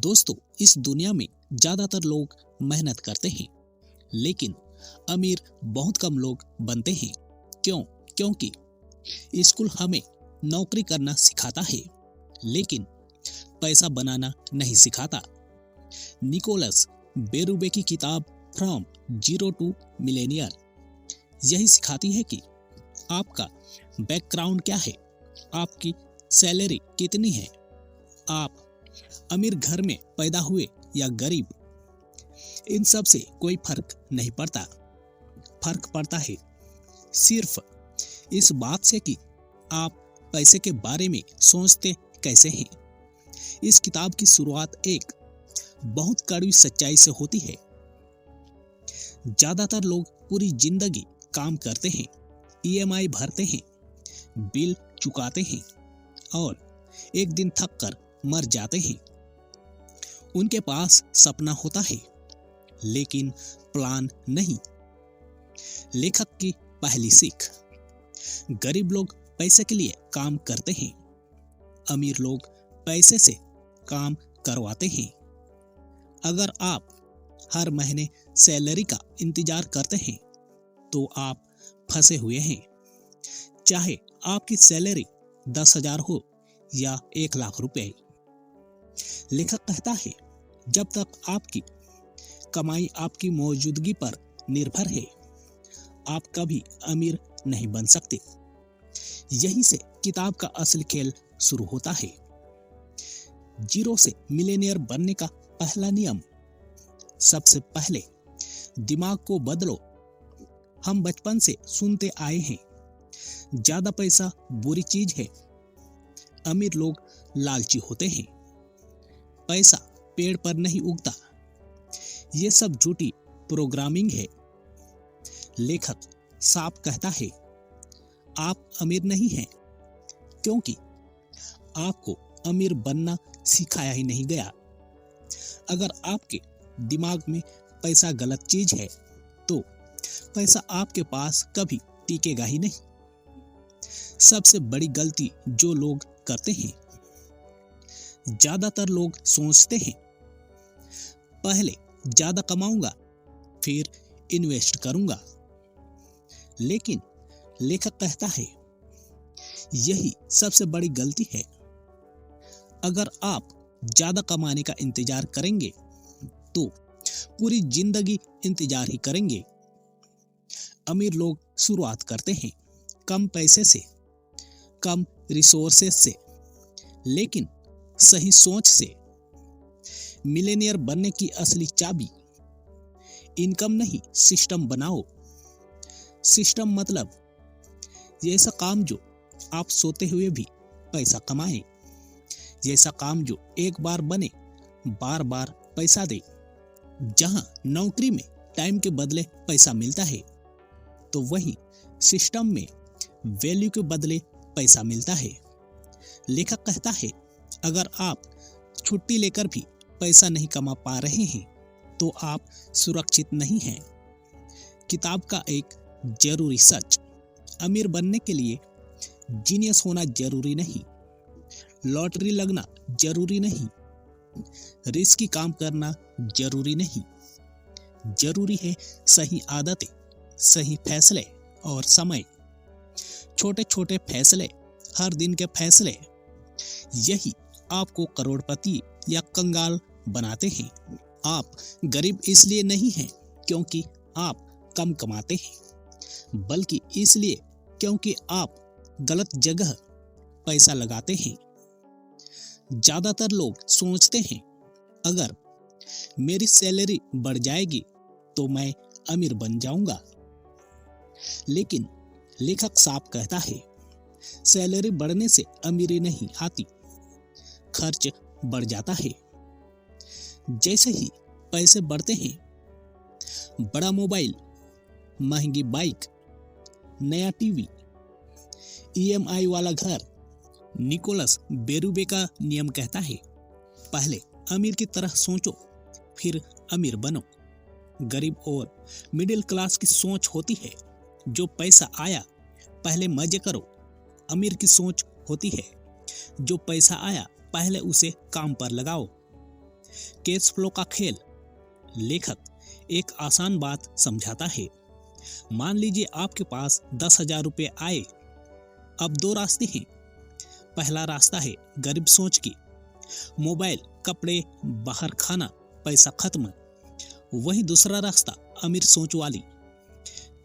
दोस्तों, इस दुनिया में ज्यादातर लोग मेहनत करते हैं, लेकिन अमीर बहुत कम लोग बनते हैं। क्यों? क्योंकि स्कूल हमें नौकरी करना सिखाता है, लेकिन पैसा बनाना नहीं सिखाता। निकोलस बेरूबे की किताब फ्रॉम जीरो टू मिलेनियर यही सिखाती है कि आपका बैकग्राउंड क्या है, आपकी सैलरी कितनी है, आप अमीर घर में पैदा हुए या गरीब, इन सब से कोई फर्क नहीं पड़ता। फर्क पड़ता है सिर्फ इस बात से कि आप पैसे के बारे में सोचते कैसे हैं। इस किताब की शुरुआत एक बहुत कड़वी सच्चाई से होती है। ज्यादातर लोग पूरी जिंदगी काम करते हैं, ईएमआई भरते हैं, बिल चुकाते हैं और एक दिन थक कर मर जाते हैं। उनके पास सपना होता है, लेकिन प्लान नहीं। लेखक की पहली सीख: गरीब लोग पैसे के लिए काम करते हैं, अमीर लोग पैसे से काम करवाते हैं। अगर आप हर महीने सैलरी का इंतजार करते हैं तो आप फंसे हुए हैं। चाहे आपकी सैलरी 10,000 हो या 1,00,000 रुपए। लेखक कहता है, जब तक आपकी कमाई आपकी मौजूदगी पर निर्भर है, आप कभी अमीर नहीं बन सकते। यहीं से किताब का असली खेल शुरू होता है। जीरो से मिलेनियर बनने का पहला नियम: सबसे पहले दिमाग को बदलो। हम बचपन से सुनते आए हैं, ज्यादा पैसा बुरी चीज है, अमीर लोग लालची होते हैं, पैसा पेड़ पर नहीं उगता। ये सब झूठी प्रोग्रामिंग है। लेखक साफ कहता है, आप अमीर नहीं हैं, क्योंकि आपको अमीर बनना सिखाया ही नहीं गया। अगर आपके दिमाग में पैसा गलत चीज है, तो पैसा आपके पास कभी टिकेगा ही नहीं। सबसे बड़ी गलती जो लोग करते हैं, ज्यादातर लोग सोचते हैं, पहले ज्यादा कमाऊंगा, फिर इन्वेस्ट करूंगा। लेकिन लेखक कहता है, यही सबसे बड़ी गलती है। अगर आप ज्यादा कमाने का इंतजार करेंगे तो पूरी जिंदगी इंतजार ही करेंगे। अमीर लोग शुरुआत करते हैं कम पैसे से, कम रिसोर्सेस से, लेकिन सही सोच से। मिलेनियर बनने की असली चाबी: इनकम नहीं, सिस्टम बनाओ। सिस्टम मतलब ऐसा काम जो आप सोते हुए भी पैसा कमाए, ऐसा काम जो एक बार बने बार बार पैसा दे। जहां नौकरी में टाइम के बदले पैसा मिलता है, तो वहीं सिस्टम में वैल्यू के बदले पैसा मिलता है। लेखक कहता है, अगर आप छुट्टी लेकर भी पैसा नहीं कमा पा रहे हैं, तो आप सुरक्षित नहीं हैं। किताब का एक जरूरी सच: अमीर बनने के लिए जीनियस होना जरूरी नहीं, लॉटरी लगना जरूरी नहीं, रिस्की काम करना जरूरी नहीं। जरूरी है सही आदतें, सही फैसले और समय। छोटे छोटे फैसले, हर दिन के फैसले, यही आपको करोड़पति या कंगाल बनाते हैं। आप गरीब इसलिए नहीं हैं क्योंकि आप कम कमाते हैं, बल्कि इसलिए क्योंकि आप गलत जगह पैसा लगाते हैं। ज्यादातर लोग सोचते हैं, अगर मेरी सैलरी बढ़ जाएगी तो मैं अमीर बन जाऊंगा। लेकिन लेखक साफ कहता है, सैलरी बढ़ने से अमीरी नहीं आती, खर्च बढ़ जाता है। जैसे ही पैसे बढ़ते हैं, बड़ा मोबाइल, महंगी बाइक, नया टीवी, ईएमआई वाला घर। निकोलस बेरूबे का नियम कहता है, पहले अमीर की तरह सोचो, फिर अमीर बनो। गरीब और मिडिल क्लास की सोच होती है, जो पैसा आया पहले मजे करो। अमीर की सोच होती है, जो पैसा आया पहले उसे काम पर लगाओ। कैश फ्लो का खेल। लेखक एक आसान बात समझाता है। मान लीजिए आपके पास 10,000 रुपये आए। अब दो रास्ते हैं। पहला रास्ता है गरीब सोच की, मोबाइल, कपड़े, बाहर खाना, पैसा खत्म। वही दूसरा रास्ता अमीर सोच वाली,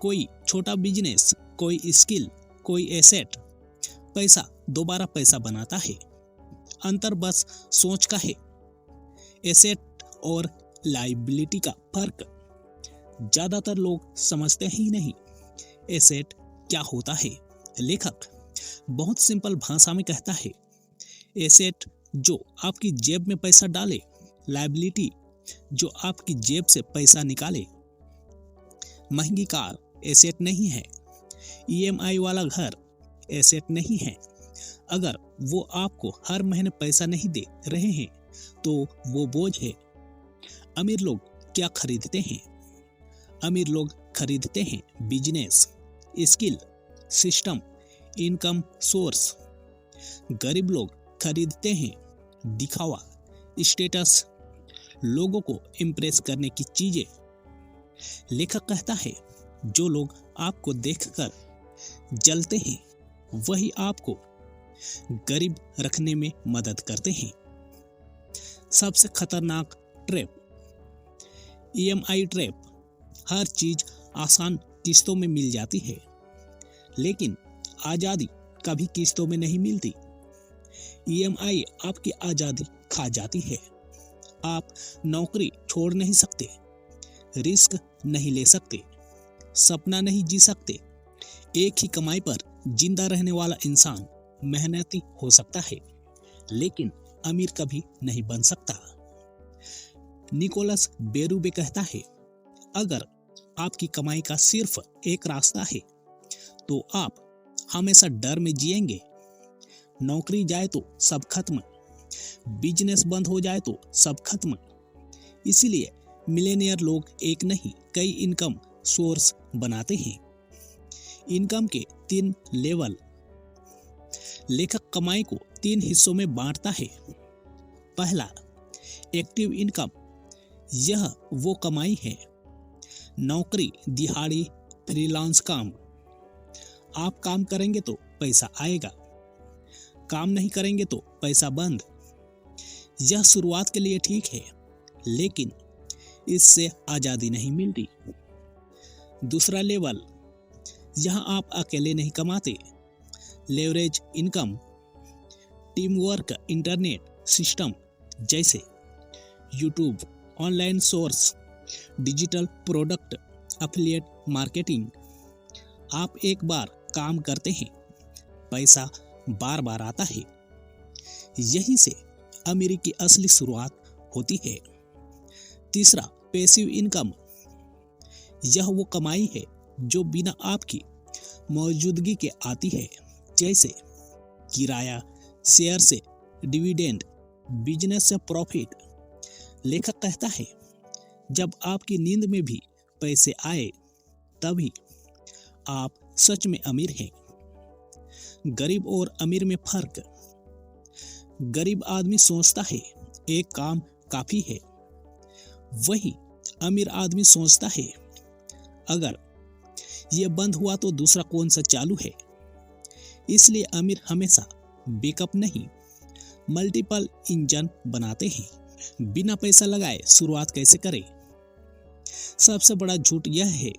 कोई छोटा बिजनेस, कोई स्किल, कोई एसेट, पैसा दोबारा पैसा बनाता है। अंतर बस सोच का है। एसेट और लायबिलिटी का फर्क ज्यादातर लोग समझते ही नहीं। एसेट क्या होता है? लेखक बहुत सिंपल भाषा में कहता है, एसेट जो आपकी जेब में पैसा डाले, लायबिलिटी जो आपकी जेब से पैसा निकाले। महंगी कार एसेट नहीं है, ईएमआई वाला घर एसेट नहीं है। अगर वो आपको हर महीने पैसा नहीं दे रहे हैं तो वो बोझ है। अमीर लोग क्या खरीदते हैं? अमीर लोग खरीदते हैं business, skill, system, income source. गरीब लोग खरीदते हैं दिखावा, स्टेटस, लोगों को इम्प्रेस करने की चीजें। लेखक कहता है, जो लोग आपको देखकर जलते हैं वही आपको गरीब रखने में मदद करते हैं। सबसे खतरनाक ट्रैप, ईएमआई ट्रैप। हर चीज आसान किस्तों में मिल जाती है, लेकिन आजादी कभी किस्तों में नहीं मिलती। ईएमआई आपकी आजादी खा जाती है। आप नौकरी छोड़ नहीं सकते, रिस्क नहीं ले सकते, सपना नहीं जी सकते। एक ही कमाई पर जिंदा रहने वाला इंसान मेहनती हो सकता है, लेकिन अमीर कभी नहीं बन सकता। निकोलस बेरूबे कहता है, अगर आपकी कमाई का सिर्फ एक रास्ता है तो आप हमेशा डर में जिएंगे। नौकरी जाए तो सब खत्म, बिजनेस बंद हो जाए तो सब खत्म। इसीलिए मिलेनियर लोग एक नहीं कई इनकम सोर्स बनाते हैं। इनकम के 3 लेवल। लेखक कमाई को 3 हिस्सों में बांटता है। पहला, एक्टिव इनकम। यह वो कमाई है, नौकरी, दिहाड़ी, फ्रीलांस काम। आप काम करेंगे तो पैसा आएगा, काम नहीं करेंगे तो पैसा बंद। यह शुरुआत के लिए ठीक है, लेकिन इससे आजादी नहीं मिलती। दूसरा लेवल, यहां आप अकेले नहीं कमाते। Leverage income, team work, internet system जैसे YouTube, online source, digital product, affiliate marketing. आप एक बार काम करते हैं, पैसा बार बार आता है। यहीं से अमीरी की असली शुरुआत होती है। तीसरा, पैसिव इनकम। यह वो कमाई है जो बिना आपकी मौजूदगी के आती है, जैसे किराया, शेयर से डिविडेंड, बिजनेस से प्रॉफिट। लेखक कहता है, जब आपकी नींद में भी पैसे आए तभी आप सच में अमीर हैं। गरीब और अमीर में फर्क। गरीब आदमी सोचता है एक काम काफी है, वही अमीर आदमी सोचता है अगर ये बंद हुआ तो दूसरा कौन सा चालू है। इसलिए अमीर हमेशा बैकअप नहीं, मल्टीपल इंजन बनाते हैं। बिना पैसा लगाए शुरुआत कैसे करें? सबसे बड़ा झूठ यह है,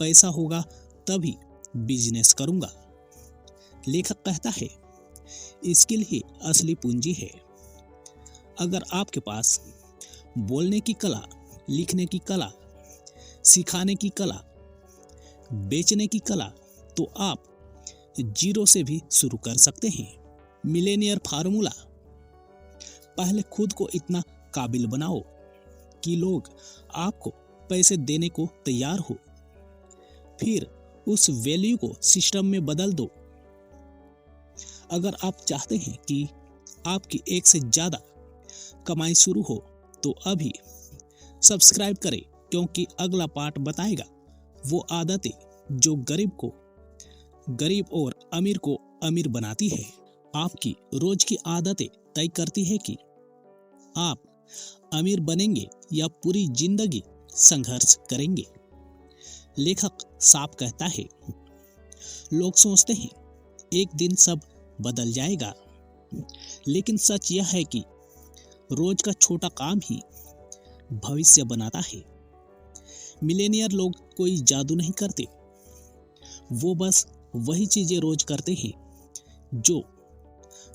पैसा होगा तभी बिजनेस करूंगा। लेखक कहता है, स्किल ही असली पूंजी है। अगर आपके पास बोलने की कला, लिखने की कला, सिखाने की कला, बेचने की कला, तो आप जीरो से भी शुरू कर सकते हैं। Millionaire formula. पहले खुद को इतना काबिल बनाओ कि लोग आपको पैसे देने को तैयार हो, फिर उस वैल्यू को सिस्टम में बदल दो। अगर आप चाहते हैं कि आपकी एक से ज्यादा कमाई शुरू हो तो अभी सब्सक्राइब करें, क्योंकि अगला पार्ट बताएगा वो आदतें जो गरीब और अमीर को अमीर बनाती है। आपकी रोज की आदतें तय करती है कि आप अमीर बनेंगे या पूरी जिंदगी संघर्ष करेंगे? लेखक साफ कहता है, लोग सोचते हैं एक दिन सब बदल जाएगा, लेकिन सच यह है कि रोज का छोटा काम ही भविष्य बनाता है। मिलेनियर लोग कोई जादू नहीं करते, वो बस वही चीजें रोज करते हैं जो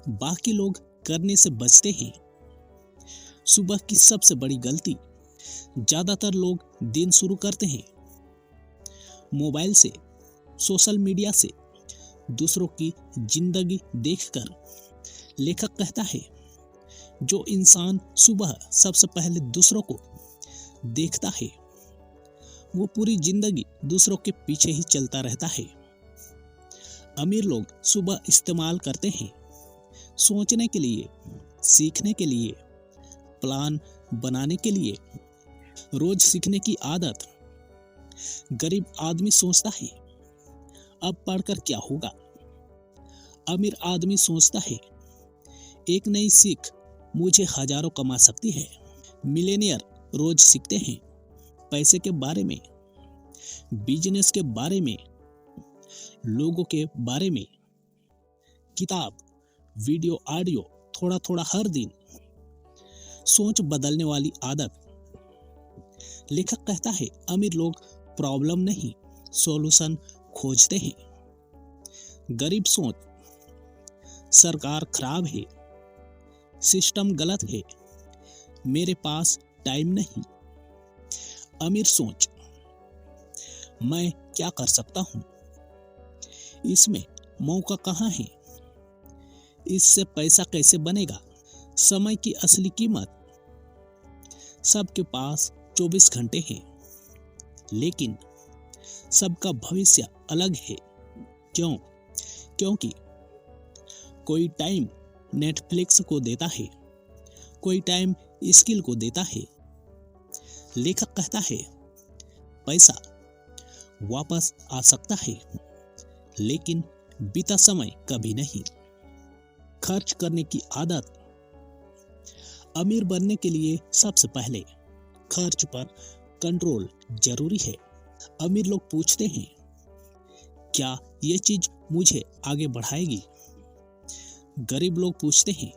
बाकी लोग करने से बचते हैं। सुबह की सबसे बड़ी गलती, ज्यादातर लोग दिन शुरू करते हैं मोबाइल से, सोशल मीडिया से, दूसरों की जिंदगी देखकर। लेखक कहता है, जो इंसान सुबह सबसे पहले दूसरों को देखता है वो पूरी जिंदगी दूसरों के पीछे ही चलता रहता है। अमीर लोग सुबह इस्तेमाल करते हैं सोचने के लिए, सीखने के लिए, प्लान बनाने के लिए, रोज सीखने की आदत। गरीब आदमी सोचता है अब पढ़कर क्या होगा। अमीर आदमी सोचता है एक नई सीख मुझे हजारों कमा सकती है। मिलेनियर रोज सीखते हैं पैसे के बारे में, बिजनेस के बारे में, लोगों के बारे में, किताब, वीडियो, ऑडियो, थोड़ा थोड़ा हर दिन। सोच बदलने वाली आदत। लेखक कहता है, अमीर लोग प्रॉब्लम नहीं सॉल्यूशन खोजते हैं। गरीब सोच, सरकार खराब है, सिस्टम गलत है, मेरे पास टाइम नहीं। अमीर सोच, मैं क्या कर सकता हूं, इसमें मौका कहां है, इससे पैसा कैसे बनेगा। समय की असली कीमत। सबके पास 24 घंटे हैं, लेकिन सबका भविष्य अलग है। क्यों? क्योंकि कोई टाइम नेटफ्लिक्स को देता है, कोई टाइम स्किल को देता है। लेखक कहता है, पैसा वापस आ सकता है, लेकिन बीता समय कभी नहीं। खर्च करने की आदत। अमीर बनने के लिए सबसे पहले खर्च पर कंट्रोल जरूरी है। अमीर लोग पूछते हैं, क्या ये चीज मुझे आगे बढ़ाएगी? गरीब लोग पूछते हैं,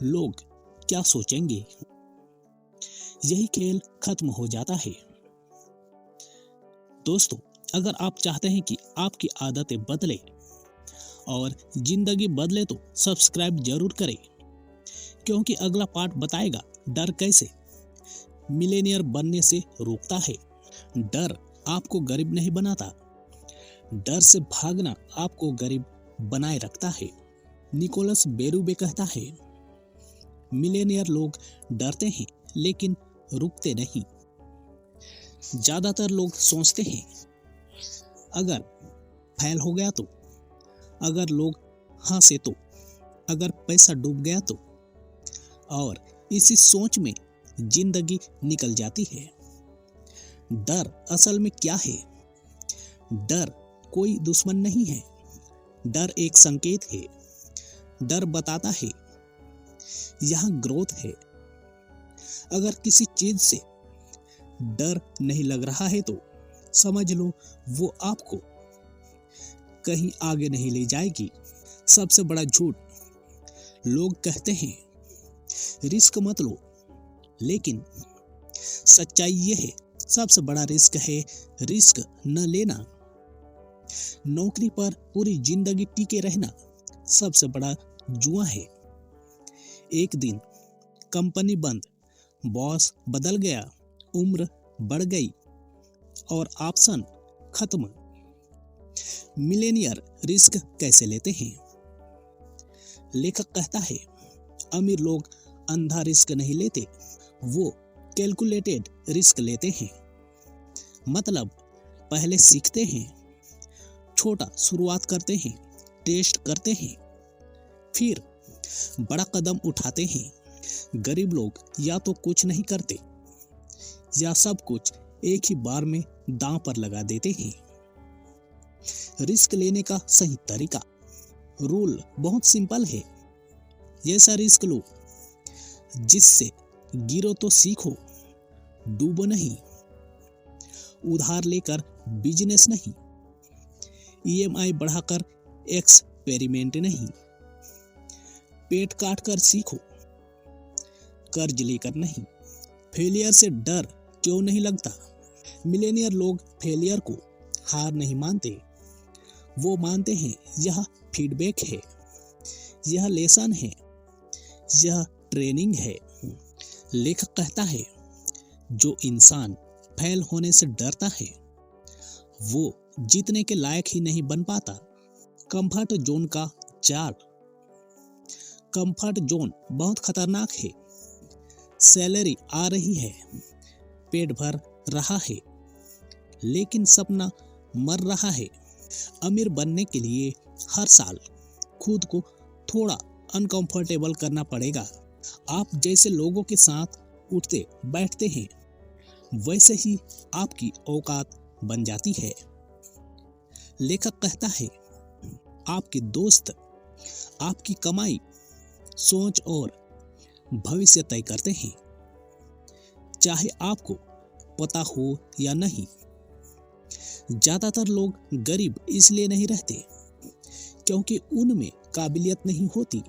लोग क्या सोचेंगे? यही खेल खत्म हो जाता है। दोस्तों, अगर आप चाहते हैं कि आपकी आदतें बदले और जिंदगी बदले तो सब्सक्राइब जरूर करें, क्योंकि अगला पार्ट बताएगा डर कैसे मिलेनियर बनने से रोकता है। डर आपको गरीब नहीं बनाता, डर से भागना आपको गरीब बनाए रखता है। निकोलस बेरूबे कहता है, मिलेनियर लोग डरते हैं लेकिन रुकते नहीं। ज्यादातर लोग सोचते हैं अगर फेल हो गया तो, अगर लोग हंसे तो, अगर पैसा डूब गया तो, और इसी सोच में जिंदगी निकल जाती है। डर असल में क्या है? डर कोई दुश्मन नहीं है, डर एक संकेत है। डर बताता है यहां ग्रोथ है। अगर किसी चीज से डर नहीं लग रहा है तो समझ लो वो आपको कहीं आगे नहीं ले जाएगी। सबसे बड़ा झूठ। लोग कहते हैं रिस्क मत लो, लेकिन सच्चाई ये है सबसे बड़ा रिस्क है रिस्क न लेना। नौकरी पर पूरी जिंदगी टिके रहना सबसे बड़ा जुआ है। एक दिन कंपनी बंद, बॉस बदल गया, उम्र बढ़ गई और ऑप्शन खत्म। मिलेनियर रिस्क कैसे लेते हैं? लेखक कहता है, अमीर लोग अंधा रिस्क नहीं लेते, वो कैलकुलेटेड रिस्क लेते हैं। मतलब पहले सीखते हैं, छोटा शुरुआत करते हैं, टेस्ट करते हैं, फिर बड़ा कदम उठाते हैं। गरीब लोग या तो कुछ नहीं करते या सब कुछ एक ही बार में दांव पर लगा देते हैं। रिस्क लेने का सही तरीका। रूल बहुत सिंपल है, जैसा रिस्क लो जिससे गिरो तो सीखो, डूबो नहीं। उधार लेकर बिजनेस नहीं, ईएमआई बढ़ाकर एक्सपेरिमेंट नहीं। पेट काट कर सीखो, कर्ज लेकर नहीं। फेलियर से डर क्यों नहीं लगता? मिलेनियर लोग फेलियर को हार नहीं मानते, वो मानते हैं यह फीडबैक है, यह लेसन है, यह ट्रेनिंग है। लेखक कहता है जो इंसान फेल होने से डरता है वो जीतने के लायक ही नहीं बन पाता। कंफर्ट जोन का जाल। कंफर्ट जोन बहुत खतरनाक है। सैलरी आ रही है, पेट भर रहा है, लेकिन सपना मर रहा है। अमीर बनने के लिए हर साल खुद को थोड़ा अनकंफर्टेबल करना पड़ेगा। आप जैसे लोगों के साथ उठते बैठते हैं वैसे ही आपकी औकात बन जाती है। लेखक कहता है आपके दोस्त आपकी कमाई, सोच और भविष्य तय करते हैं, चाहे आपको पता हो या नहीं। ज्यादातर लोग गरीब इसलिए नहीं रहते क्योंकि उनमें काबिलियत नहीं होती,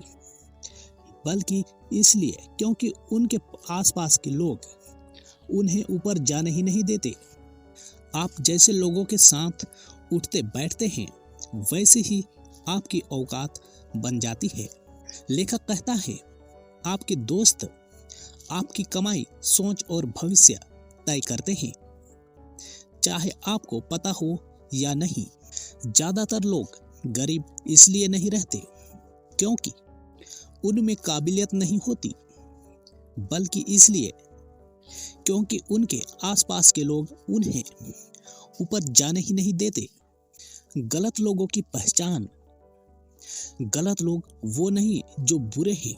बल्कि इसलिए क्योंकि उनके आसपास के लोग उन्हें ऊपर जाने ही नहीं देते। आप जैसे लोगों के साथ उठते बैठते हैं वैसे ही आपकी औकात बन जाती है। लेखक कहता है आपके दोस्त आपकी कमाई, सोच और भविष्य तय करते हैं, चाहे आपको पता हो या नहीं। ज्यादातर लोग गरीब इसलिए नहीं रहते क्योंकि उनमें काबिलियत नहीं होती, बल्कि इसलिए क्योंकि उनके आसपास के लोग उन्हें ऊपर जाने ही नहीं देते। गलत लोगों की पहचान। गलत लोग वो नहीं जो बुरे हैं,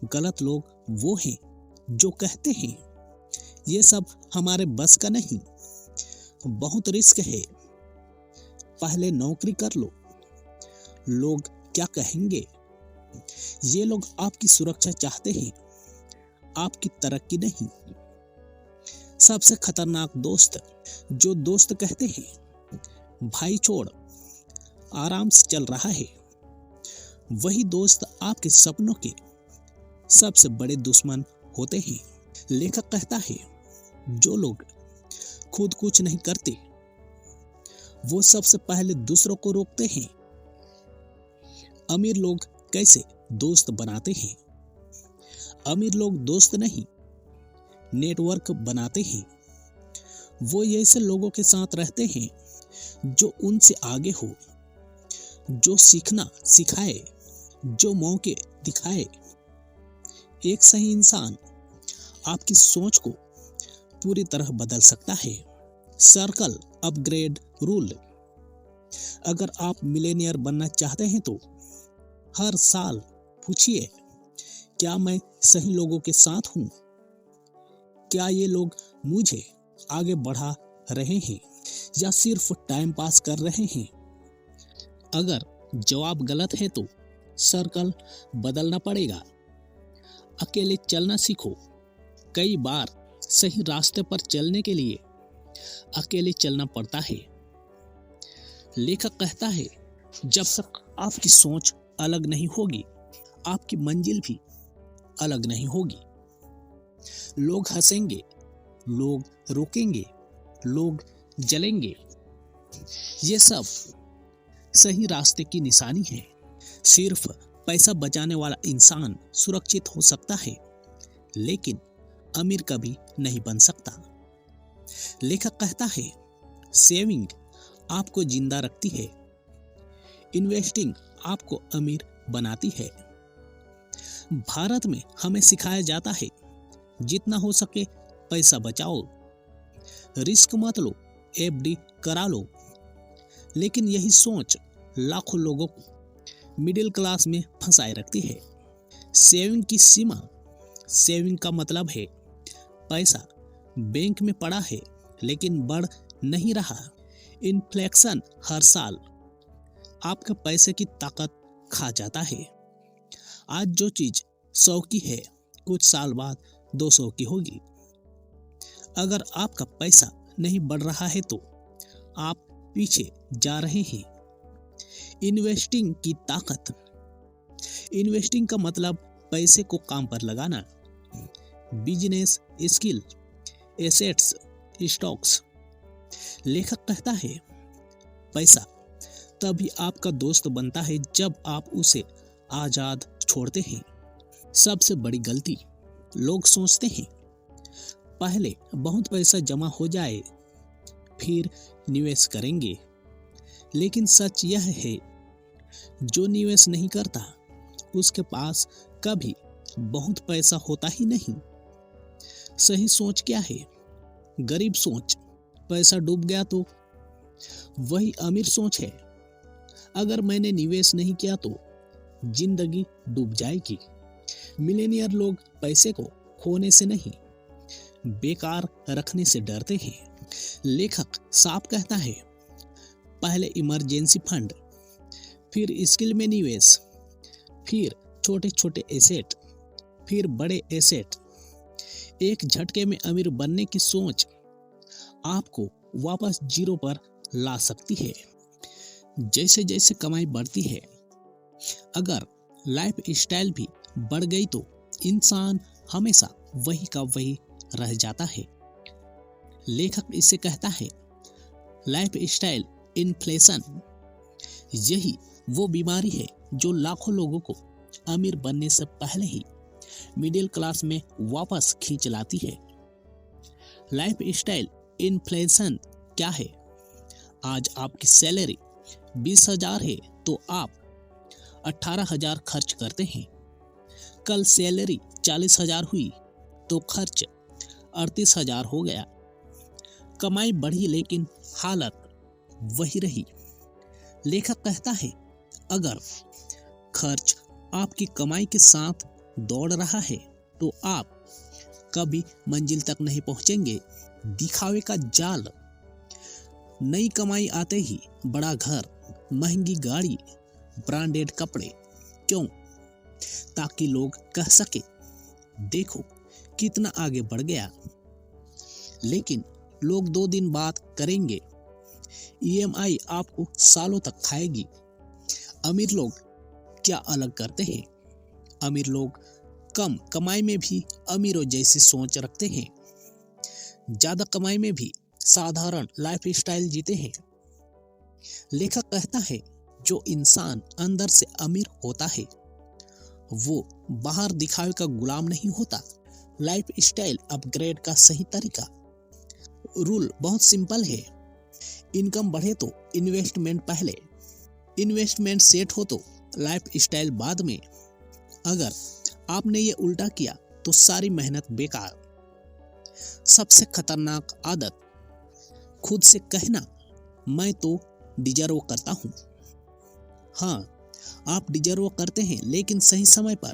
गलत लोग वो हैं जो कहते हैं ये सब हमारे बस का नहीं, बहुत रिस्क है, पहले नौकरी कर लो, लोग क्या कहेंगे। ये लोग आपकी सुरक्षा चाहते हैं, आपकी तरक्की नहीं। सबसे खतरनाक दोस्त। जो दोस्त कहते हैं भाई छोड़, आराम से चल रहा है, वही दोस्त आपके सपनों के सबसे बड़े दुश्मन होते हैं। लेखक कहता है जो लोग खुद कुछ नहीं करते वो सबसे पहले दूसरों को रोकते हैं। अमीर लोग कैसे दोस्त बनाते हैं? अमीर लोग दोस्त नहीं, नेटवर्क बनाते हैं। वो ऐसे लोगों के साथ रहते हैं जो उनसे आगे हो, जो सीखना सिखाए, जो मौके दिखाए। एक सही इंसान आपकी सोच को पूरी तरह बदल सकता है। Circle upgrade rule. अगर आप मिलेनियर बनना चाहते हैं तो हर साल पूछिए क्या मैं सही लोगों के साथ हूं? क्या ये लोग मुझे आगे बढ़ा रहे हैं या सिर्फ टाइम पास कर रहे हैं? अगर जवाब गलत है तो सर्कल बदलना पड़ेगा। अकेले चलना सीखो। कई बार सही रास्ते पर चलने के लिए अकेले चलना पड़ता है। लेखक कहता है जब तक आपकी सोच अलग नहीं होगी आपकी मंजिल भी अलग नहीं होगी। लोग हंसेंगे, लोग रोकेंगे, लोग जलेंगे, ये सब सही रास्ते की निशानी है। सिर्फ पैसा बचाने वाला इंसान सुरक्षित हो सकता है, लेकिन अमीर कभी नहीं बन सकता। लेखक कहता है सेविंग आपको जिंदा रखती है, इन्वेस्टिंग आपको अमीर बनाती है। भारत में हमें सिखाया जाता है जितना हो सके पैसा बचाओ, रिस्क मत लो, एफडी करा लो। लेकिन यही सोच लाखों लोगों को मिडिल क्लास में फंसाए रखती है। सेविंग की सीमा। सेविंग का मतलब है पैसा बैंक में पड़ा है लेकिन बढ़ नहीं रहा। इन्फ्लेशन हर साल आपके पैसे की ताकत खा जाता है। आज जो चीज 100 की है कुछ साल बाद 200 की होगी। अगर आपका पैसा नहीं बढ़ रहा है तो आप पीछे जा रहे हैं। इन्वेस्टिंग की ताकत। इन्वेस्टिंग का मतलब पैसे को काम पर लगाना। Business skill, assets, stocks. लेखक कहता है, पैसा तभी आपका दोस्त बनता है जब आप उसे आजाद छोड़ते हैं। सबसे बड़ी गलती, लोग सोचते हैं पहले बहुत पैसा जमा हो जाए फिर निवेश करेंगे, लेकिन सच यह है जो निवेश नहीं करता उसके पास कभी बहुत पैसा होता ही नहीं। सही सोच क्या है? गरीब सोच, पैसा डूब गया तो। वही अमीर सोच है, अगर मैंने निवेश नहीं किया तो जिंदगी डूब जाएगी। मिलेनियर लोग पैसे को खोने से नहीं, बेकार रखने से डरते हैं। लेखक साफ कहता है, पहले इमरजेंसी फंड, फिर स्किल में निवेश, फिर छोटे छोटे एसेट, फिर बड़े एसेट। एक झटके में अमीर बनने की सोच आपको वापस जीरो पर ला सकती है। जैसे जैसे कमाई बढ़ती है, अगर लाइफ स्टाइल भी बढ़ गई तो इंसान हमेशा वही का वही रह जाता है। लेखक इसे कहता है, लाइफ स्टाइल इन्फ्लेशन। यही वो बीमारी है जो लाखों लोगों को अमीर बनने से पहले ही मिडिल क्लास में वापस खींच लाती है। लाइफ स्टाइल इन्फ्लेशन क्या है? आज आपकी सैलरी 20,000 है तो आप 18,000 खर्च करते हैं। कल सैलरी 40,000 हुई तो खर्च 38,000 हो गया। कमाई बढ़ी लेकिन हालत वही रही। लेखक कहता है, अगर खर्च आपकी कमाई के साथ दौड़ रहा है तो आप कभी मंजिल तक नहीं पहुंचेंगे। दिखावे का जाल। नई कमाई आते ही बड़ा घर, महंगी गाड़ी, ब्रांडेड कपड़े। क्यों? ताकि लोग कह सके, देखो कितना आगे बढ़ गया। लेकिन लोग 2 दिन बाद करेंगे, EMI आपको सालों तक खाएगी। अमीर लोग क्या अलग करते हैं? अमीर लोग कम कमाई में भी अमीरों जैसी सोच रखते हैं, ज्यादा कमाई में भी साधारण लाइफ स्टाइल जीते हैं। लेखक कहता है, जो इंसान अंदर से अमीर होता है वो बाहर दिखावे का गुलाम नहीं होता। लाइफ स्टाइल अपग्रेड का सही तरीका। रूल बहुत सिंपल है, इनकम बढ़े तो इन्वेस्टमेंट पहले, इन्वेस्टमेंट सेट हो तो लाइफ स्टाइल बाद में। अगर आपने ये उल्टा किया तो सारी मेहनत बेकार। सबसे खतरनाक आदत, खुद से कहना, मैं तो डिजर्व करता हूं। हाँ, आप डिजर्व करते हैं, लेकिन सही समय पर।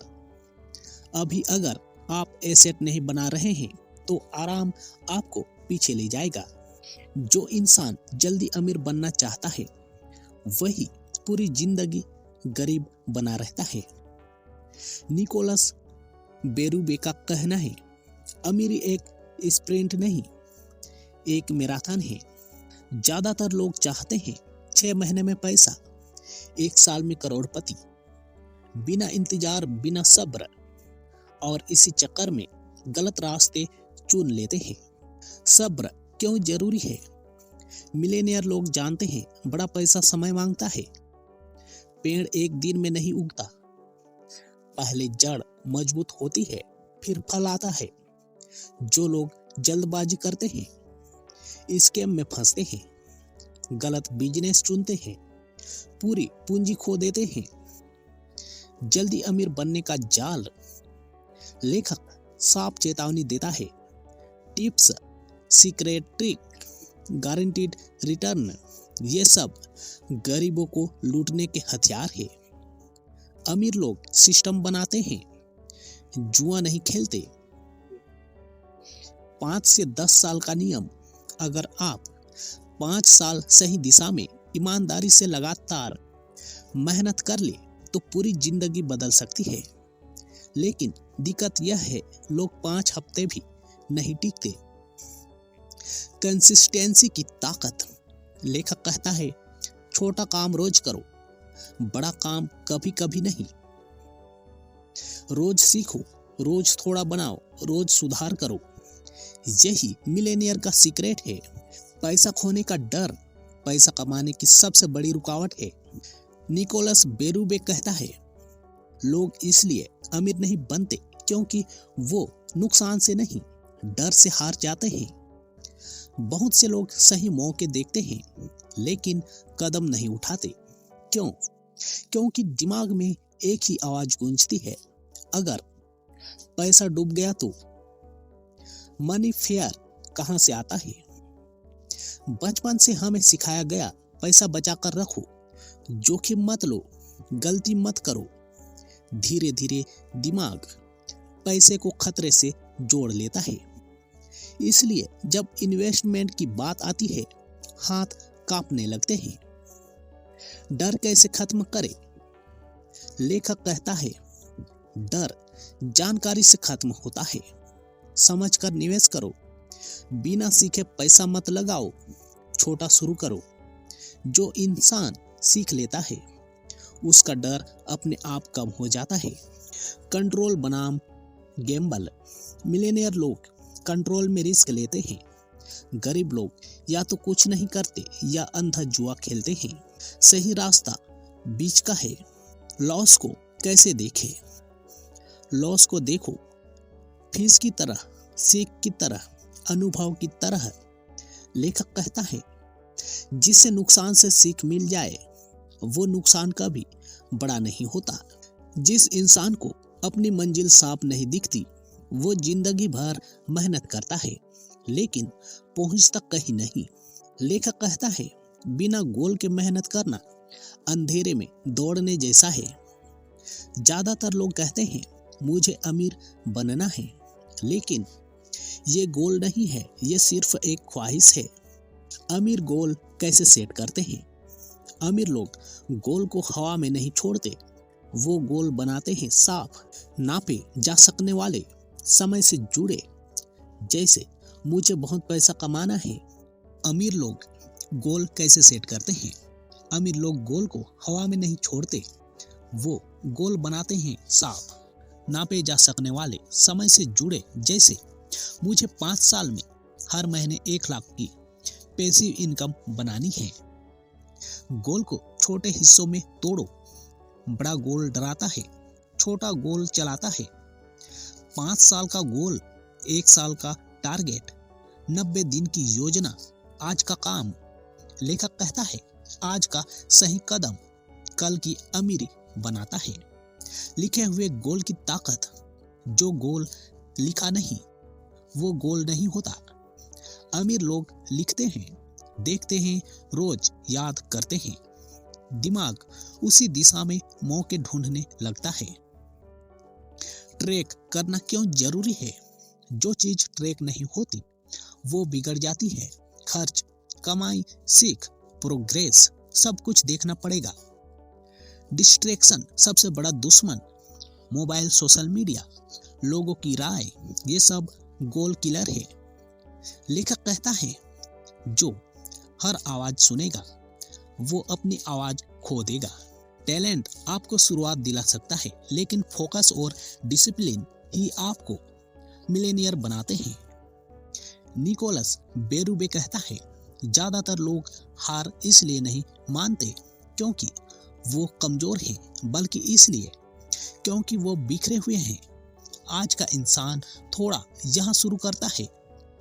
अभी अगर आप एसेट नहीं बना रहे हैं तो आराम आपको पीछे ले जाएगा। जो इंसान जल्दी अमीर बनना चाहता है वही पूरी जिंदगी गरीब बना रहता है। निकोलस बेरूबे का कहना है, अमीरी एक स्प्रिंट नहीं, एक मैराथन है। ज्यादातर लोग चाहते हैं 6 महीने में पैसा, 1 साल में करोड़पति, बिना इंतजार, बिना सब्र, और इसी चक्कर में गलत रास्ते चुन लेते हैं। सब्र क्यों जरूरी है? मिलेनियर लोग जानते हैं बड़ा पैसा समय मांगता है। पेड़ एक दिन में नहीं उगता, पहले जड़ मजबूत होती है फिर फल आता है। जो लोग जल्दबाजी करते हैं स्कैम में फंसते हैं, गलत बिजनेस चुनते हैं, पूरी पूंजी खो देते हैं। जल्दी अमीर बनने का जाल। लेखक साफ चेतावनी देता है, tips, secret trick, guaranteed return, ये सब गरीबों को लूटने के हथियार है। अमीर लोग सिस्टम बनाते हैं, जुआ नहीं खेलते। 5 से 10 साल का नियम। अगर आप 5 साल सही दिशा में ईमानदारी से लगातार मेहनत कर ले तो पूरी जिंदगी बदल सकती है। लेकिन दिक्कत यह है, लोग 5 हफ्ते भी नहीं टिकते। कंसिस्टेंसी की ताकत। लेखक कहता है, छोटा काम रोज करो, बड़ा काम कभी कभी नहीं। रोज सीखो, रोज थोड़ा बनाओ, रोज सुधार करो। यही मिलेनियर का सीक्रेट है। पैसा खोने का डर पैसा कमाने की सबसे बड़ी रुकावट है। निकोलस बेरूबे कहता है, लोग इसलिए अमीर नहीं बनते क्योंकि वो नुकसान से नहीं, डर से हार जाते हैं। बहुत से लोग सही मौके देखते हैं लेकिन कदम नहीं उठाते। क्यों? क्योंकि दिमाग में एक ही आवाज गूंजती है, अगर पैसा डूब गया तो। मनी फेयर कहां से आता है? बचपन से हमें सिखाया गया, पैसा बचा कर रखो, जोखिम मत लो, गलती मत करो। धीरे धीरे दिमाग पैसे को खतरे से जोड़ लेता है। इसलिए जब इन्वेस्टमेंट की बात आती है, हाथ कांपने लगते हैं। डर कैसे खत्म करें? लेखक कहता है, डर जानकारी से खत्म होता है। समझकर निवेश करो, बिना सीखे पैसा मत लगाओ, छोटा शुरू करो। जो इंसान सीख लेता है उसका डर अपने आप कम हो जाता है। कंट्रोल बनाम गैम्बल। मिलेनियर लोग कंट्रोल में रिस्क लेते हैं। गरीब लोग या तो कुछ नहीं करते या अंधा जुआ खेलते हैं। सही रास्ता बीच का है। लॉस को कैसे देखें? लॉस को देखो फीस की तरह, सीख की तरह, अनुभव की तरह। लेखक कहता है, जिसे नुकसान से सीख मिल जाए वो नुकसान कभी बड़ा नहीं होता। जिस इंसान को अपनी मंजिल साफ नहीं दिखती वो जिंदगी भर मेहनत करता है लेकिन पहुंचता कहीं नहीं। लेखक कहता है, बिना गोल के मेहनत करना अंधेरे में दौड़ने जैसा है। ज्यादातर लोग कहते हैं, मुझे अमीर बनना है, लेकिन ये गोल नहीं है, ये सिर्फ एक ख्वाहिश है। अमीर गोल कैसे सेट करते हैं? अमीर लोग गोल को हवा में नहीं छोड़ते, वो गोल बनाते हैं साफ, नापे जा सकने वाले, समय से जुड़े। जैसे मुझे बहुत पैसा कमाना है। अमीर लोग गोल कैसे सेट करते हैं? अमीर लोग गोल को हवा में नहीं छोड़ते, वो गोल बनाते हैं साफ, नापे जा सकने वाले, समय से जुड़े। जैसे मुझे 5 साल में हर महीने 1 लाख की पैसिव इनकम बनानी है। गोल को छोटे हिस्सों में तोड़ो। बड़ा गोल डराता है, छोटा गोल चलाता है। 5 साल का गोल, 1 साल का टारगेट, 90 दिन की योजना, आज का काम। लेखक कहता है, आज का सही कदम कल की अमीरी बनाता है। लिखे हुए गोल की ताकत। जो गोल लिखा नहीं वो गोल नहीं होता। अमीर लोग लिखते हैं, देखते हैं, रोज याद करते हैं। दिमाग उसी दिशा में मौके ढूंढने लगता है। ट्रैक करना क्यों जरूरी है? जो चीज ट्रैक नहीं होती वो बिगड़ जाती है। खर्च, कमाई, सीख, प्रोग्रेस, सब कुछ देखना पड़ेगा। डिस्ट्रैक्शन सबसे बड़ा दुश्मन। मोबाइल, सोशल मीडिया, लोगों की राय, ये सब गोल किलर है। लेखक कहता है, जो हर आवाज सुनेगा वो अपनी आवाज खो देगा। टैलेंट आपको शुरुआत दिला सकता है लेकिन फोकस और डिसिप्लिन ही आपको मिलेनियर बनाते हैं। निकोलस बेरूबे कहता है, ज्यादातर लोग हार इसलिए नहीं मानते क्योंकि वो कमजोर हैं, बल्कि इसलिए क्योंकि वो बिखरे हुए हैं। आज का इंसान थोड़ा यहाँ शुरू करता है,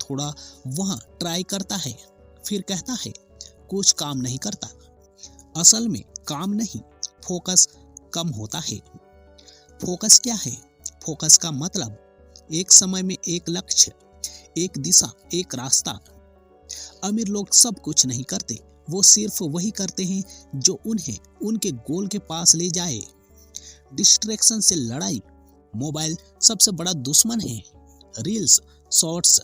थोड़ा वहाँ ट्राई करता है, फिर कहता है कुछ काम नहीं करता। असल में काम नहीं, फोकस कम होता है। फोकस क्या है? फोकस का मतलब एक समय में एक लक्ष्य, एक दिशा, एक रास्ता। अमीर लोग सब कुछ नहीं करते, वो सिर्फ वही करते हैं जो उन्हें उनके गोल के पास ले जाए। डिस्ट्रैक्शन से लड़ाई। मोबाइल सबसे बड़ा दुश्मन है। रील्स, शॉर्ट्स,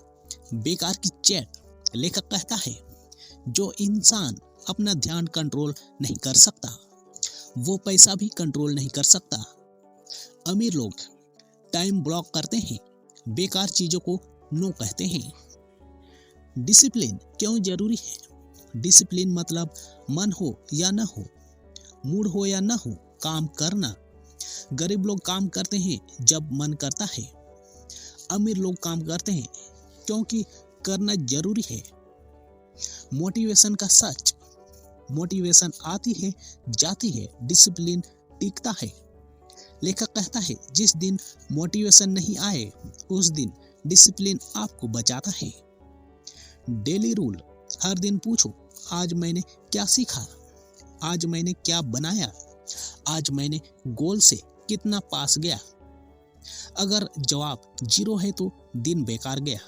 बेकार की चैट। लेखक कहता है, जो इंसान अपना ध्यान कंट्रोल नहीं कर सकता वो पैसा भी कंट्रोल नहीं कर सकता। अमीर लोग टाइम ब्लॉक करते हैं, बेकार चीजों को नो कहते हैं। डिसिप्लिन क्यों जरूरी है? डिसिप्लिन मतलब मन हो या न हो, मूड हो या न हो, काम करना। गरीब लोग काम करते हैं जब मन करता है, अमीर लोग काम करते हैं क्योंकि करना जरूरी है। मोटिवेशन का सच, मोटिवेशन आती है जाती है, डिसिप्लिन टिकता है। लेखक कहता है जिस दिन मोटिवेशन नहीं आए उस दिन डिसिप्लिन आपको बचाता है। डेली रूल, हर दिन पूछो आज मैंने क्या सीखा, आज मैंने क्या बनाया, आज मैंने गोल से कितना पास गया। अगर जवाब 0 है तो दिन बेकार गया।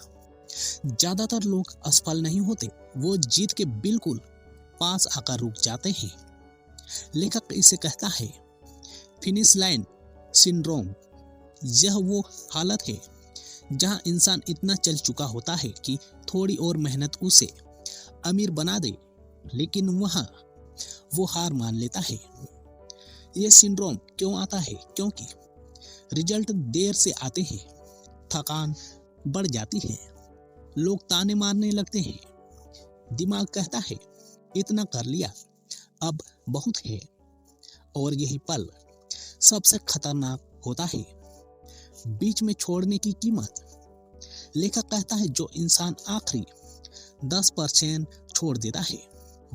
ज्यादातर लोग असफल नहीं होते, वो जीत के बिल्कुल पास आकर रुक जाते हैं। लेखक इसे कहता है फिनिश लाइन सिंड्रोम। यह वो हालत है जहां इंसान इतना चल चुका होता है कि थोड़ी और मेहनत उसे अमीर बना दे, लेकिन वहां वो हार मान लेता है। यह सिंड्रोम क्यों आता है? क्योंकि रिजल्ट देर से आते हैं, थकान बढ़ जाती है, लोग ताने मारने लगते हैं, दिमाग कहता है इतना कर लिया, अब बहुत है। और यही पल सबसे खतरनाक होता है, बीच में छोड़ने की कीमत। लेखक कहता है जो इंसान आखिरी 10% छोड़ देता है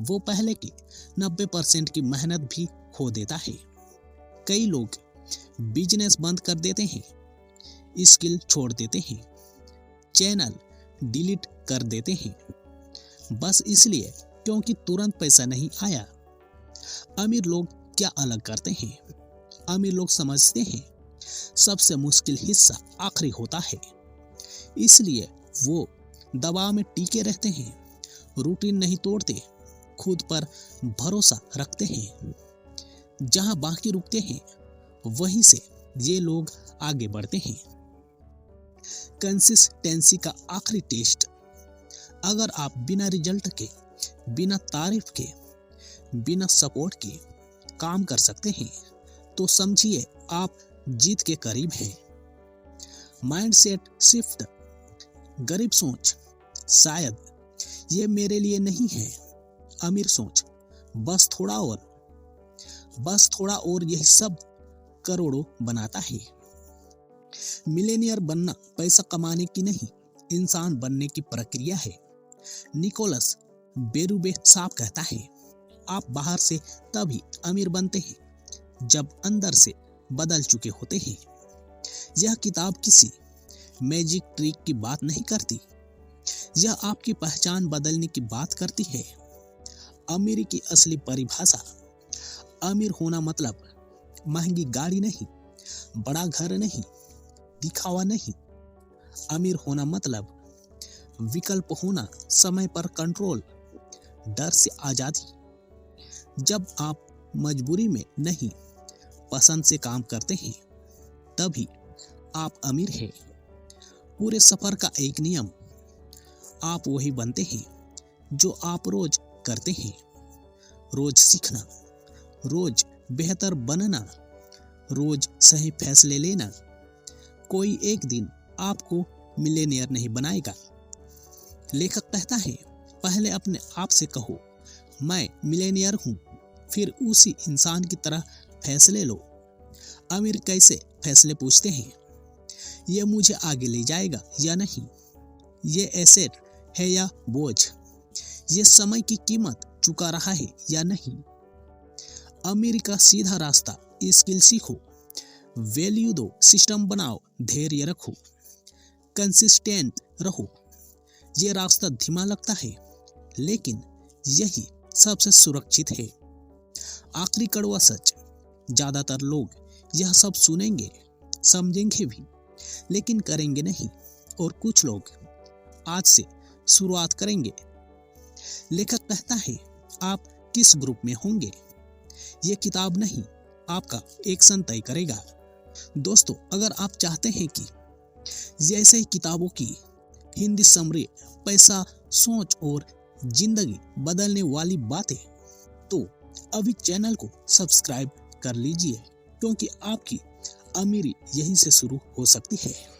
वो पहले की 90% की मेहनत भी खो देता है। कई लोग बिजनेस बंद कर देते हैं, स्किल छोड़ देते हैं, चैनल डिलीट कर देते हैं, बस इसलिए क्योंकि तुरंत पैसा नहीं आया। अमीर लोग क्या अलग करते हैं? अमीर लोग समझते हैं सबसे मुश्किल हिस्सा आखिरी होता है, इसलिए वो दबाव में टिके रहते हैं, रूटीन नहीं तोड़ते, खुद पर भरोसा रखते हैं। जहां बाकी रुकते हैं वहीं से ये लोग आगे बढ़ते हैं। कंसिस्टेंसी का आखिरी टेस्ट। अगर आप बिना रिजल्ट के, बिना तारीफ के, बिना सपोर्ट के काम कर सकते हैं तो समझिए आप जीत के करीब हैं। Mindset shift. गरीब सोच शायद ये मेरे लिए नहीं है, अमीर सोच बस थोड़ा और यही सब करोड़ों बनाता है। मिलेनियर बनना पैसा कमाने की नहीं, इंसान बनने की प्रक्रिया है। निकोलस बेरूबे साफ कहता है आप बाहर से तभी अमीर बनते हैं जब अंदर से बदल चुके होते हैं। यह किताब किसी मैजिक ट्रिक की बात नहीं करती, यह आपकी पहचान बदलने की बात करती है। अमीरी की असली परिभाषा। अमीर होना मतलब महंगी गाड़ी नहीं, बड़ा घर नहीं, दिखावा नहीं। अमीर होना मतलब विकल्प होना, समय पर कंट्रोल, डर से आजादी। जब आप मजबूरी में नहीं पसंद से काम करते हैं तभी आप अमीर हैं। पूरे सफर का एक नियम, आप वही बनते हैं जो आप रोज करते हैं। रोज सीखना, रोज बेहतर बनना, रोज सही फैसले लेना। कोई एक दिन आपको मिलेनियर नहीं बनाएगा। लेखक कहता है पहले अपने आप से कहो मैं मिलेनियर हूं, फिर उसी इंसान की तरह फैसले लो। अमीर कैसे फैसले पूछते हैं? ये मुझे आगे ले जाएगा या नहीं, ये एसेट है या बोझ, ये समय की कीमत चुका रहा है या नहीं। अमीरी का सीधा रास्ता, स्किल सीखो, वैल्यू दो, सिस्टम बनाओ, धैर्य रखो, कंसिस्टेंट रहो। ये रास्ता धीमा लगता है लेकिन यही सबसे सुरक्षित है। आखिरी कड़वा सच, ज्यादातर लोग यह सब सुनेंगे, समझेंगे भी, लेकिन करेंगे नहीं। और कुछ लोग आज से शुरुआत करेंगे। लेखक कहता है आप किस ग्रुप में होंगे ये किताब नहीं, आपका एक्शन तय करेगा। दोस्तों, अगर आप चाहते हैं कि जैसे ही किताबों की हिंदी समरी, पैसा, सोच और जिंदगी बदलने वाली बातें, तो अभी चैनल को सब्सक्राइब कर लीजिए, क्योंकि आपकी अमीरी यहीं से शुरू हो सकती है।